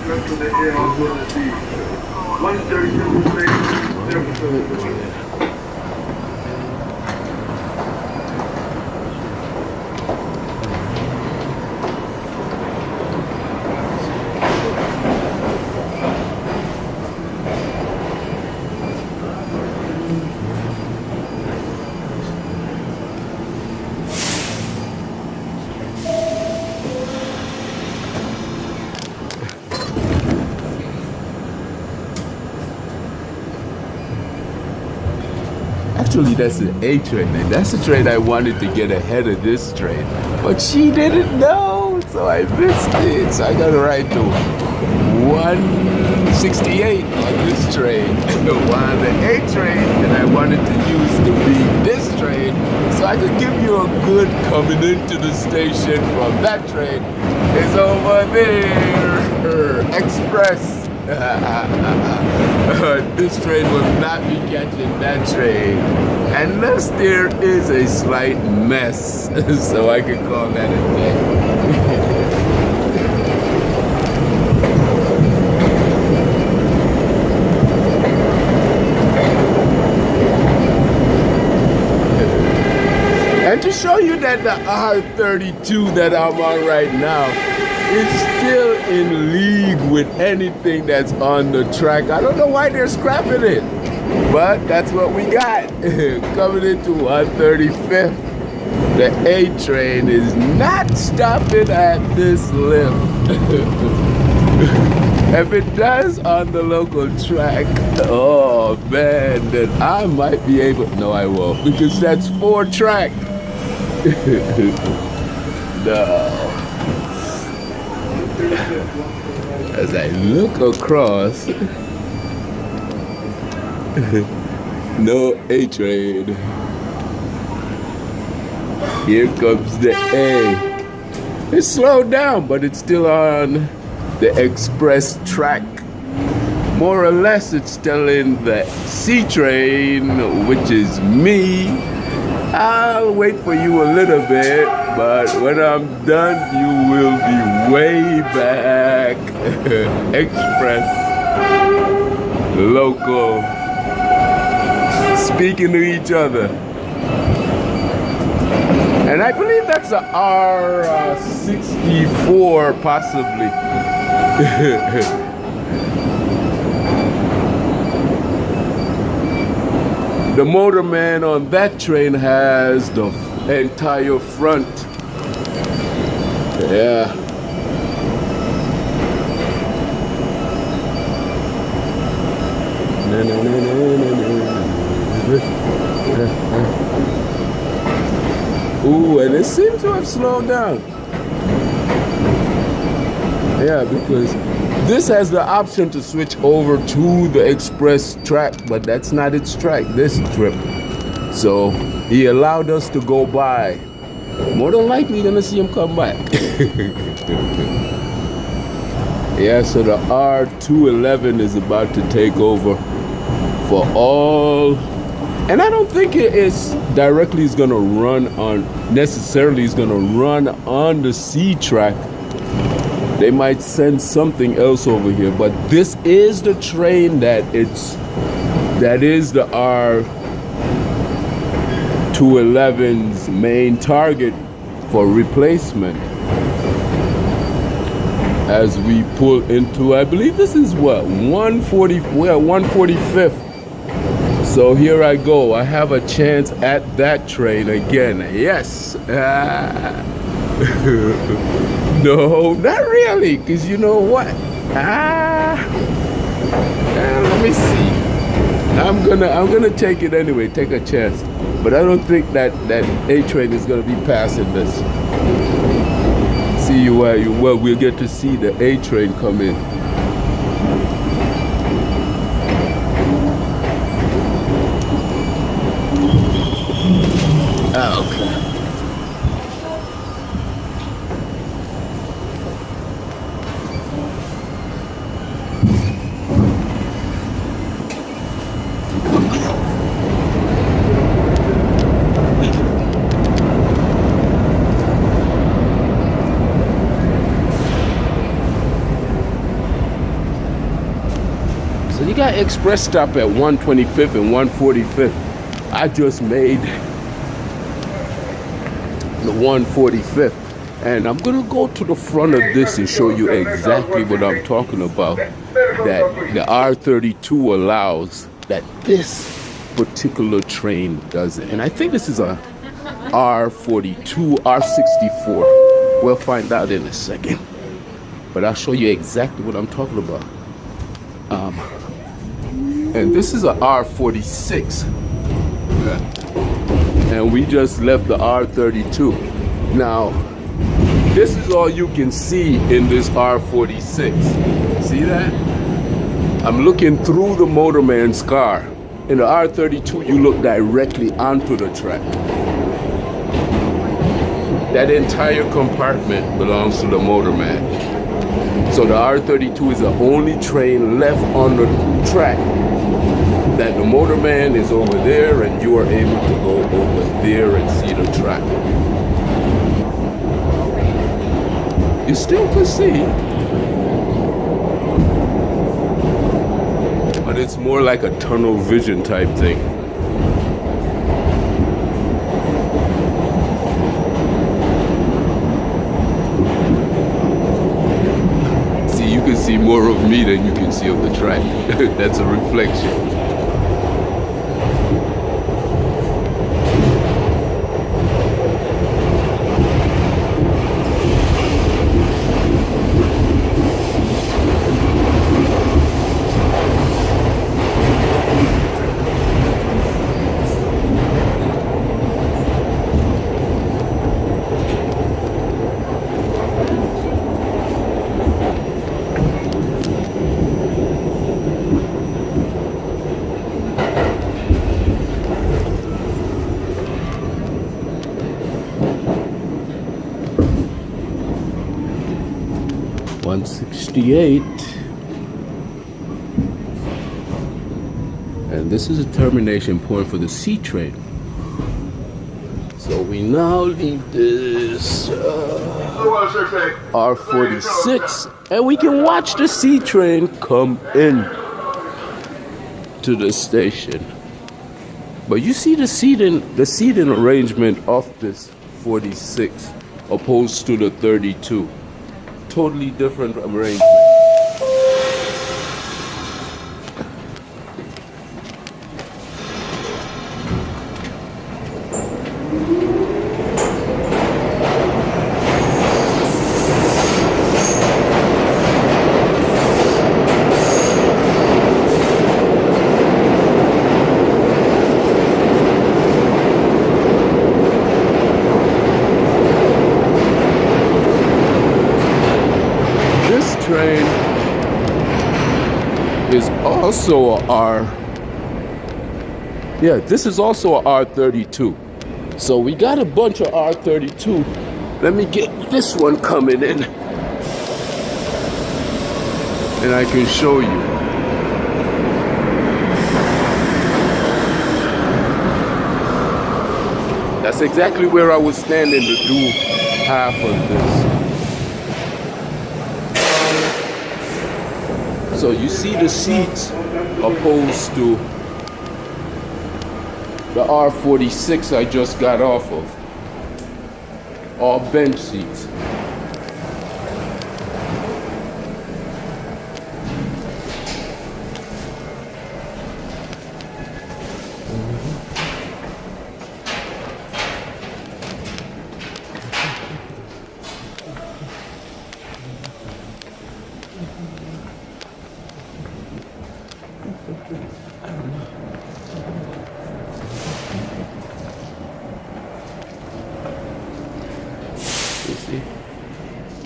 rest of the air is going to be 132 space. Actually, that's an A train, and that's the train I wanted to get ahead of this train. But she didn't know, so I missed it. So I got to ride to 168 on this train. While the A train that I wanted to use to be this train, so I could give you a good coming into the station from that train is over there. Express. This train will not be catching that train unless there is a slight mess, so I can call that a day. And to show you that the R-32 that I'm on right now is still in league with anything that's on the track. I don't know why they're scrapping it, but that's what we got. Coming into 135th, the A train is not stopping at this lift. If it does on the local track, oh man, then I might be able, no I won't, because that's 4 track. No. As I look across, no A train. Here comes the A. It's slowed down, but it's still on the express track. More or less, it's still in the C train, which is me. I'll wait for you a little bit, but when I'm done, you will be way back. Express, local, speaking to each other. And I believe that's a R64 possibly. The motorman on that train has the entire front. Yeah. Ooh, and it seems to have slowed down. Yeah, because this has the option to switch over to the express track, but that's not its track this trip. So he allowed us to go by. More than likely, you're gonna see him come back. Yeah, so the R211 is about to take over for all. And I don't think it is directly is gonna run on, necessarily is gonna run on the C track. They might send something else over here, but this is the train that is the R211's main target for replacement. As we pull into, I believe this is what, 140, we're at 145th. So here I go. I have a chance at that train again. Yes. No, not really, because you know what? Let me see. I'm gonna take it anyway, take a chance. But I don't think that A train is gonna be passing this. See you where you well, we'll get to see the A train come in. Oh, okay. got express stop at 125th and 145th. I just made the 145th. And I'm gonna go to the front of this and show you exactly what I'm talking about. That the R-32 allows that this particular train doesn't. And I think this is a R-42, R-64. We'll find out in a second. But I'll show you exactly what I'm talking about. And this is a R-46. And we just left the R-32. Now, this is all you can see in this R-46. See that? I'm looking through the motorman's car. In the R-32, you look directly onto the track. That entire compartment belongs to the motorman. So the R-32 is the only train left on the track that the motorman is over there and you are able to go over there and see the track. You still can see, but it's more like a tunnel vision type thing. See, you can see more of me than you can see of the track. That's a reflection. And this is a termination point for the C train. So we now leave this R-46 and we can watch the C train come in to the station. But you see the seating arrangement of this 46 opposed to the 32. Totally different arrangement. Train is also a this is also a R-32. So we got a bunch of R-32. Let me get this one coming in and I can show you. That's exactly where I was standing to do half of this. So you see the seats opposed to the R-46 I just got off of. All bench seats.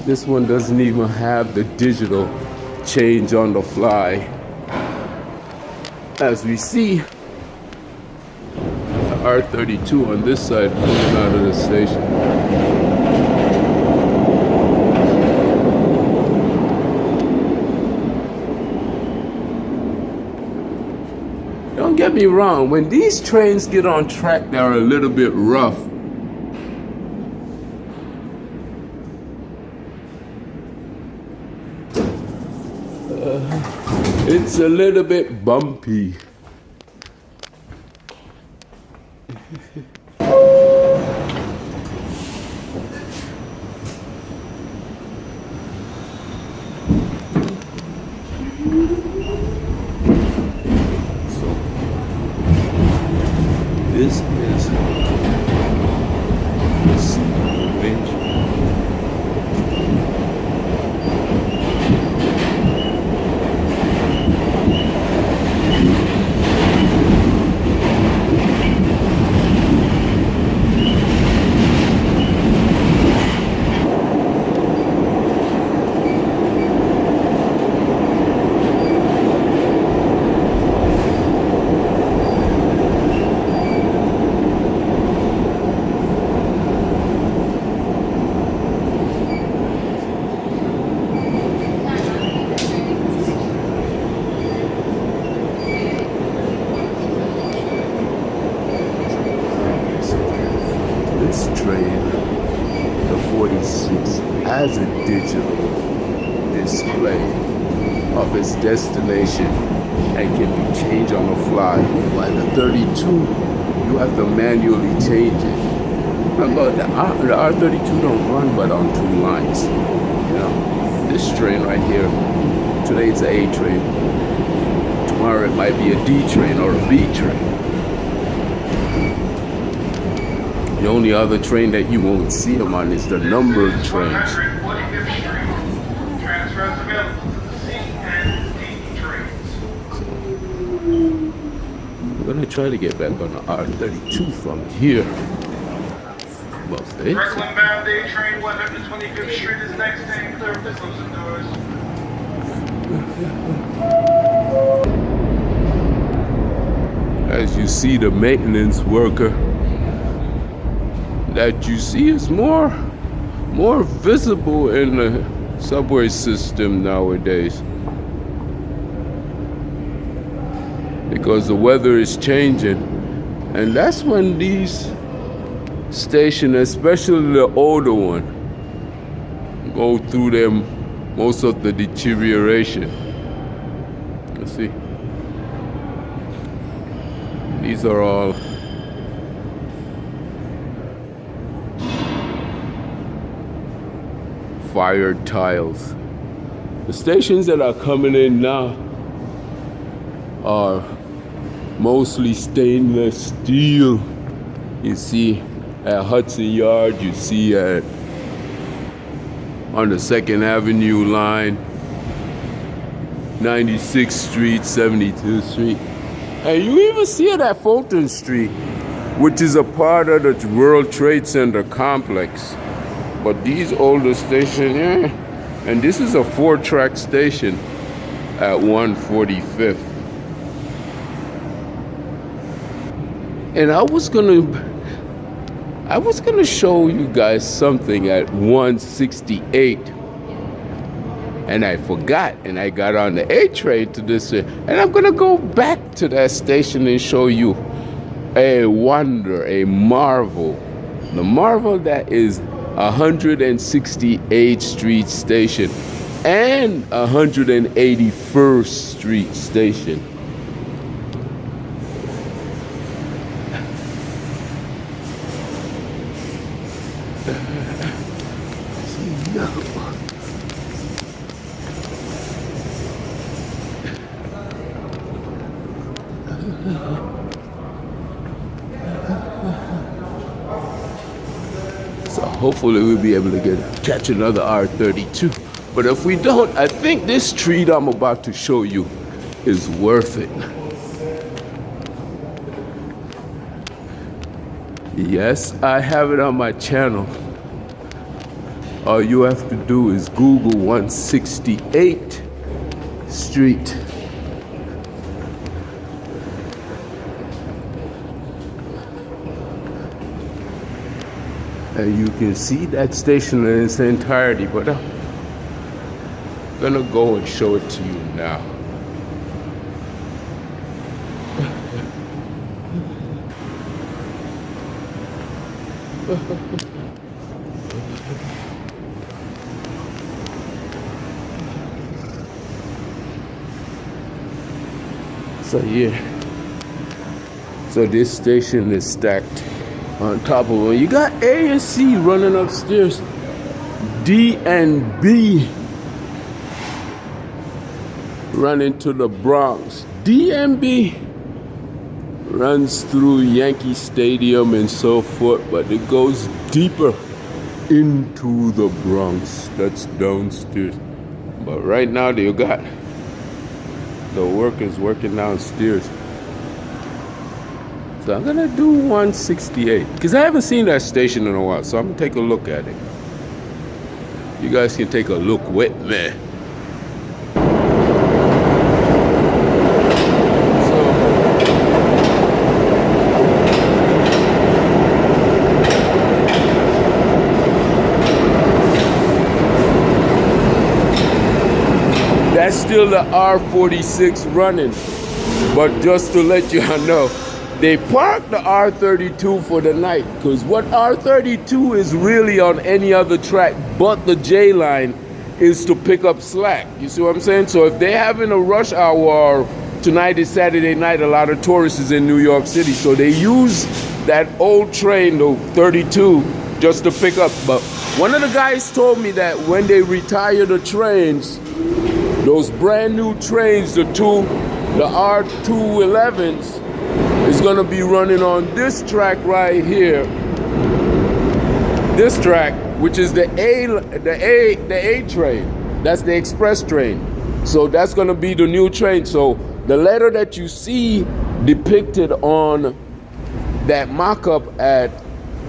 This one doesn't even have the digital change on the fly. As we see, the R-32 on this side coming out of the station. Don't get me wrong, when these trains get on track, they're a little bit rough. It's a little bit bumpy. This is the bench. This train, the 46, has a digital display of its destination and can be changed on the fly. While the 32, you have to manually change it. Remember, the R-32 don't run but on 2 lines. You know, this train right here, today it's an A train. Tomorrow it might be a D train or a B train. The only other train that you won't see them on is the numbered trains. Transfers available to the C and D trains. I'm gonna try to get back on the R-32 from here. Well, it's Brooklyn bound A train 125th Street is next and clear of the closing doors. as you see, the maintenance worker that you see is more visible in the subway system nowadays, because the weather is changing, and that's when these stations, especially the older one, go through them most of the deterioration. Let's see, these are all fired tiles. The stations that are coming in now are mostly stainless steel. You see at Hudson Yard, you see at on the 2nd Avenue line, 96th Street, 72th Street. And you even see it at Fulton Street, which is a part of the World Trade Center complex. But these older stations, yeah. And this is a 4-track station at 145th. And I was gonna show you guys something at 168, and I forgot, and I got on the A train to this, and I'm gonna go back to that station and show you a wonder, a marvel, the marvel that is 168th Street Station and 181st Street Station. So hopefully we'll be able to catch another R-32. But if we don't, I think this treat I'm about to show you is worth it. Yes, I have it on my channel. All you have to do is Google 168th Street. And you can see that station in its entirety, but I'm gonna go and show it to you now. So here. So this station is stacked on top of it. You got A and C running upstairs. D and B running to the Bronx. D and B runs through Yankee Stadium and so forth, but it goes deeper into the Bronx. That's downstairs. But right now you got the workers working downstairs. So I'm gonna do 168 because I haven't seen that station in a while. So I'm gonna take a look at it. You guys can take a look with me. That's still the R-46 running. But just to let you know, they parked the R-32 for the night, because what R-32 is really on any other track but the J line is to pick up slack. You see what I'm saying? So if they're having a rush hour, tonight is Saturday night, a lot of tourists is in New York City, so they use that old train, the 32, just to pick up. But one of the guys told me that when they retire the trains, those brand new trains, the R211s, is gonna be running on this track right here. This track, which is the A train. That's the express train. So that's gonna be the new train. So the letter that you see depicted on that mock-up at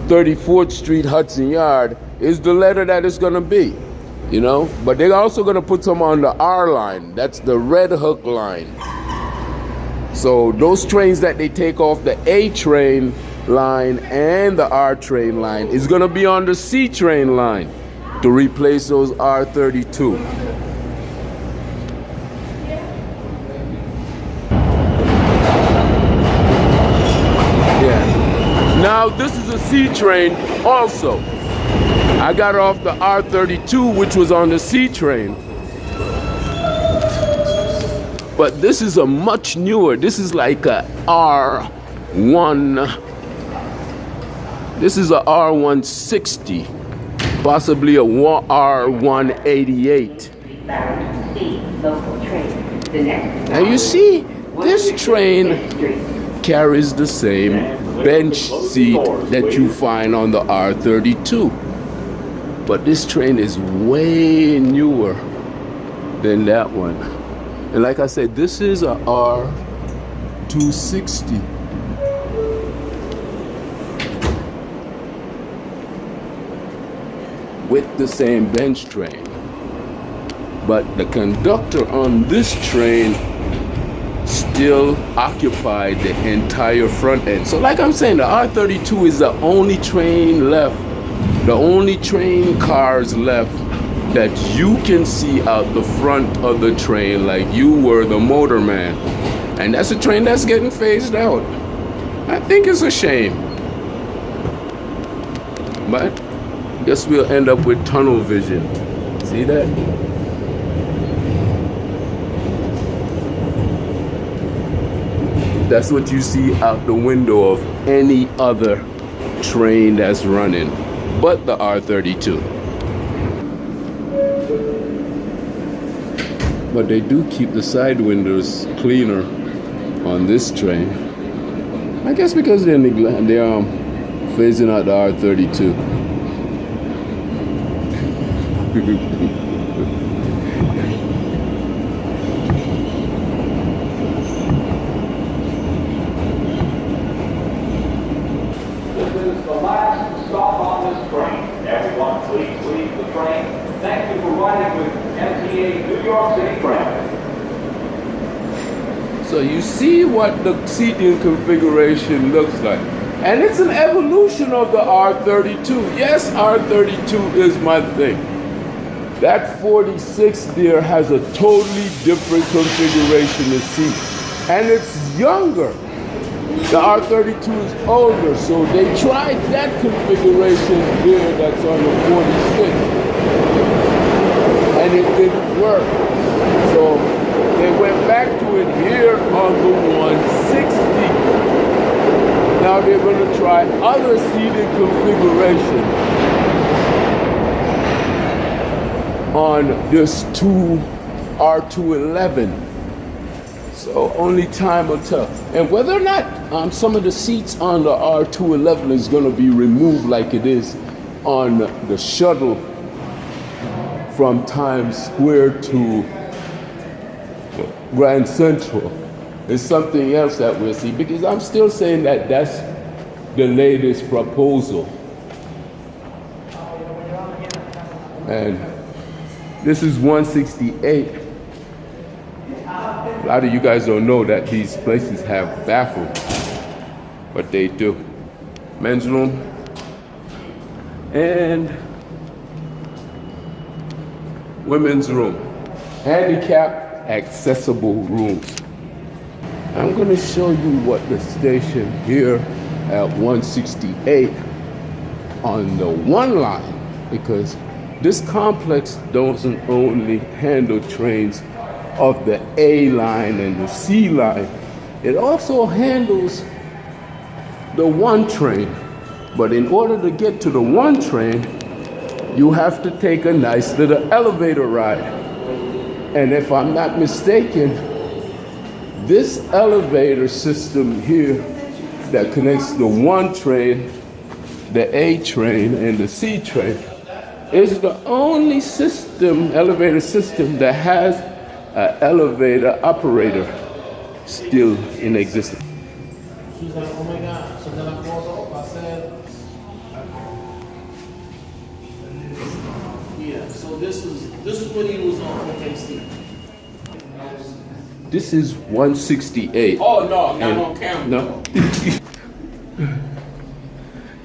34th Street Hudson Yard is the letter that it's gonna be, you know? But they're also gonna put some on the R line. That's the Red Hook line. So those trains that they take off the A train line and the R train line is gonna be on the C train line to replace those R-32. Yeah. Now this is a C train also. I got off the R-32, which was on the C train. But this is a much newer, this is like a this is a R160, possibly a R188. And you see, this train carries the same bench seat that you find on the R-32. But this train is way newer than that one. And like I said, this is a R260. With the same bench train. But the conductor on this train still occupied the entire front end. So like I'm saying, the R-32 is the only train left, the only train cars left that you can see out the front of the train like you were the motorman. And that's a train that's getting phased out. I think it's a shame. But I guess we'll end up with tunnel vision. See that? That's what you see out the window of any other train that's running, but the R-32. But they do keep the side windows cleaner on this train. I guess because they're phasing out the R-32. This is the last stop on this train. Everyone, please leave the train. Thank you for riding with MTA New York City Transit. So you see what the seating configuration looks like. And it's an evolution of the R-32. Yes, R-32 is my thing. That 46 there has a totally different configuration of seat. And it's younger. The R-32 is older, so they tried that configuration here that's on the 46. And it didn't work. So They went back to it here on the 160. Now they're going to try other seating configuration on this two R211. So only time will tell. And whether or not some of the seats on the R211 is going to be removed like it is on the shuttle from Times Square to Grand Central is something else that we'll see, because I'm still saying that that's the latest proposal. And this is 168. A lot of you guys don't know that these places have bathrooms, but they do. Men's room and women's room. Handicap accessible rooms. I'm going to show you what the station here at 168 on the one line, because this complex doesn't only handle trains of the A line and the C line, it also handles the one train. But in order to get to the one train, you have to take a nice little elevator ride. And if I'm not mistaken, this elevator system here that connects the one train, the A train, and the C train is the only system, elevator system, that has an elevator operator still in existence. She's like, oh my God. So then I called up, I said, yeah, so this is when he was on OKC. This is 168. Oh no, not on camera. No.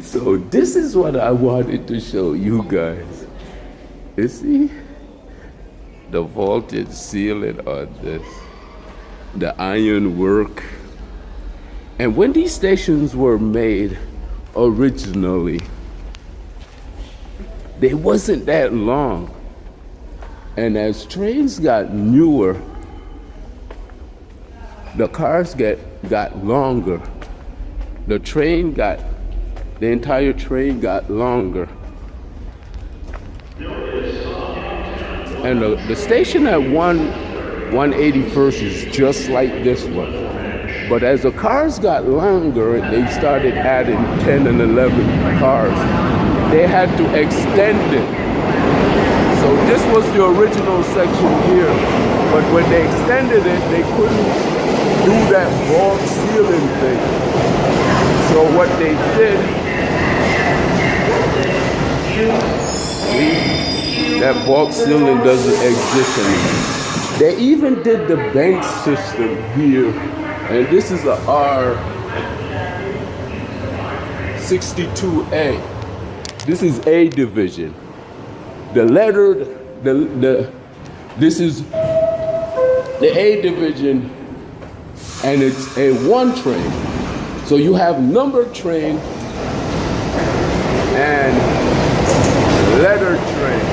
So this is what I wanted to show you guys. You see the vaulted ceiling on this, the iron work. And when these stations were made originally, they wasn't that long. And as trains got newer, the cars got longer. The entire train got longer. And the station at 181st is just like this one. But as the cars got longer, they started adding 10 and 11 cars. They had to extend it. So this was the original section here. But when they extended it, they couldn't do that vault ceiling thing. So what they did, see, that vault ceiling doesn't exist anymore. They even did the bank system here, and this is a R-62A. This is A division. This is the A division, and it's a one train. So you have numbered train and letter train.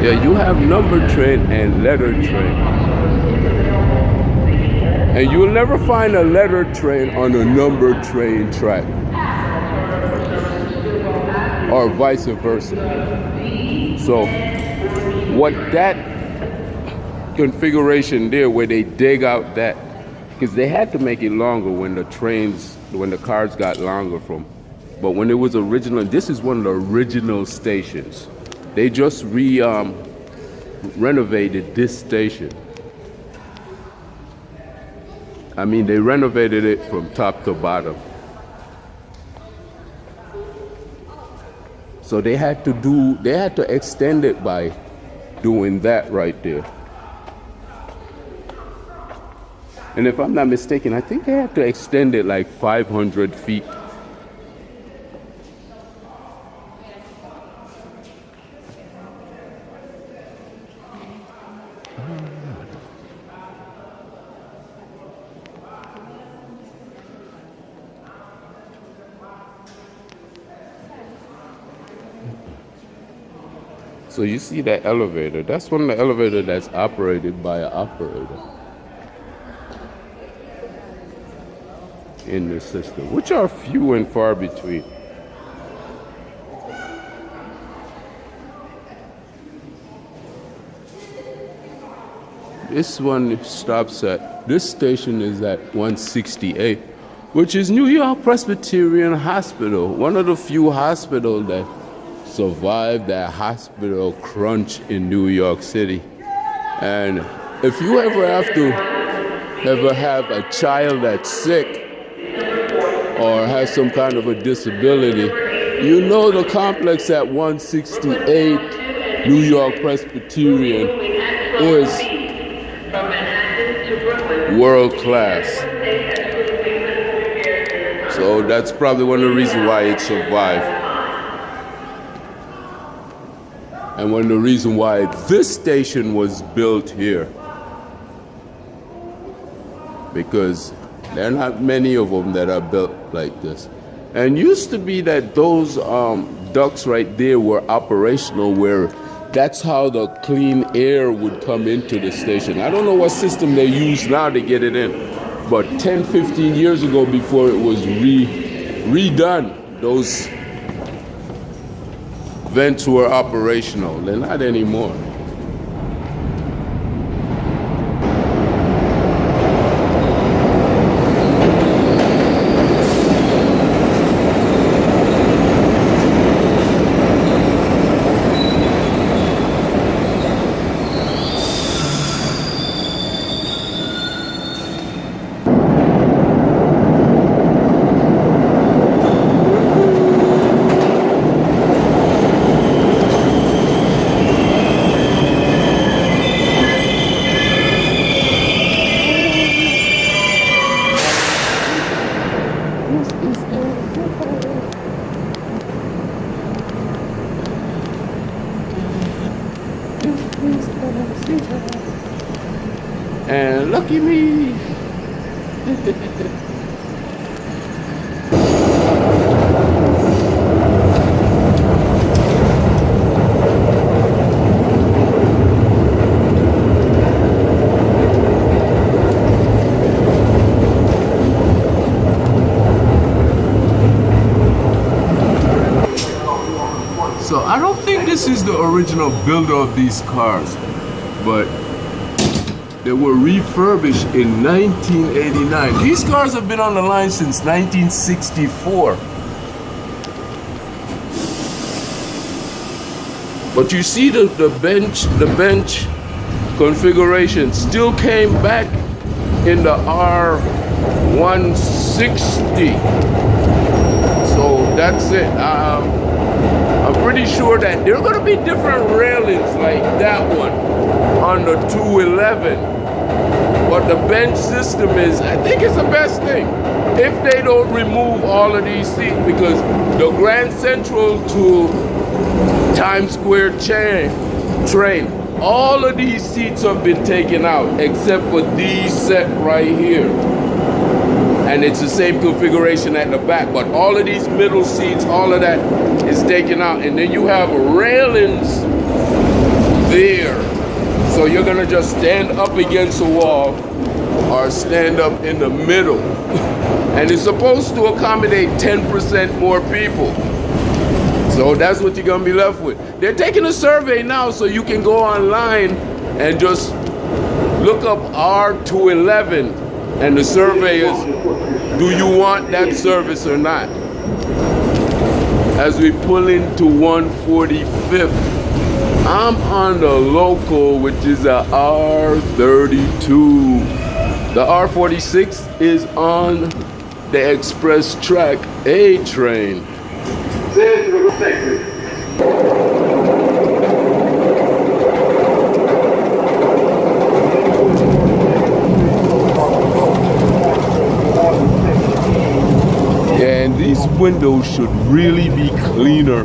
Yeah, you have numbered train and letter train. And you'll never find a letter train on a numbered train track, or vice versa. So what that configuration there, where they dig out that, because they had to make it longer when the cars got longer from, but when it was original, this is one of the original stations. They just renovated this station. I mean, they renovated it from top to bottom. So they had to extend it by doing that right there. And if I'm not mistaken, I think they had to extend it like 500 feet. So you see that elevator. That's one of the elevators that's operated by an operator in the system, which are few and far between. This one stops at, this station is at 168, which is New York Presbyterian Hospital, one of the few hospitals that survived that hospital crunch in New York City. And if you ever have a child that's sick or has some kind of a disability, you know the complex at 168 New York Presbyterian is world class. So that's probably one of the reasons why it survived. And one of the reasons why this station was built here. Because there are not many of them that are built like this. And used to be that those ducts right there were operational, where that's how the clean air would come into the station. I don't know what system they use now to get it in, but 10, 15 years ago, before it was redone, those vents were operational. They're not anymore. And lucky me. So I don't think this is the original builder of these cars, but they were refurbished in 1989. These cars have been on the line since 1964. But you see the bench configuration still came back in the R160. So that's it. I'm pretty sure that there are going to be different railings like that one on the 211. But the bench system is, I think it's the best thing. If they don't remove all of these seats, because the Grand Central to Times Square train, all of these seats have been taken out except for these set right here. And it's the same configuration at the back, but all of these middle seats, all of that is taken out. And then you have railings there. So you're gonna just stand up against a wall or stand up in the middle. And it's supposed to accommodate 10% more people. So that's what you're gonna be left with. They're taking a survey now, so you can go online and just look up R211, and the survey is, do you want that service or not? As we pull into 145th, I'm on the local, which is a R-32. The R-46 is on the express track A train. And these windows should really be cleaner,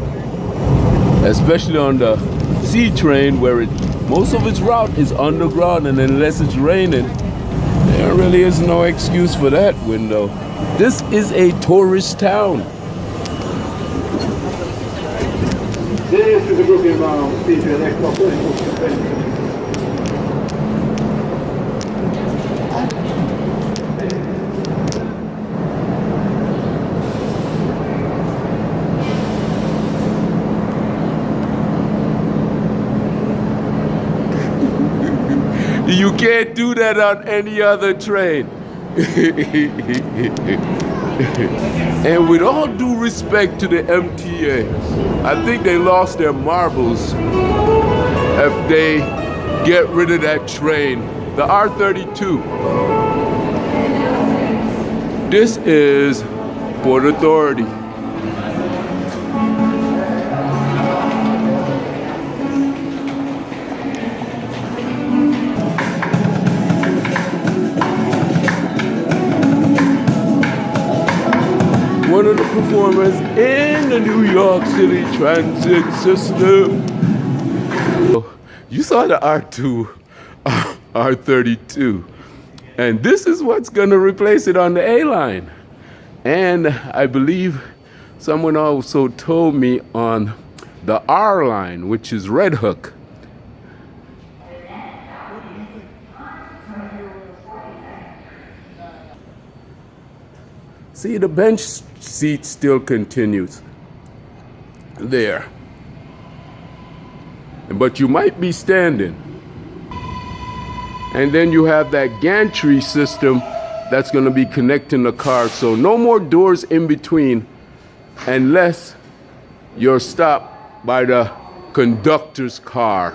especially on the C train, where most of its route is underground, and unless it's raining, there really is no excuse for that window. This is a tourist town. This is a Brooklyn station, next up, 32. You can't do that on any other train. And with all due respect to the MTA, I think they lost their marbles if they get rid of that train, the R-32. This is Port Authority. One of the performers in the New York City transit system. You saw the R32, and this is what's gonna replace it on the A line. And I believe someone also told me on the R line, which is Red Hook. See, the bench seat still continues there. But you might be standing. And then you have that gantry system that's going to be connecting the car. So no more doors in between unless you're stopped by the conductor's car.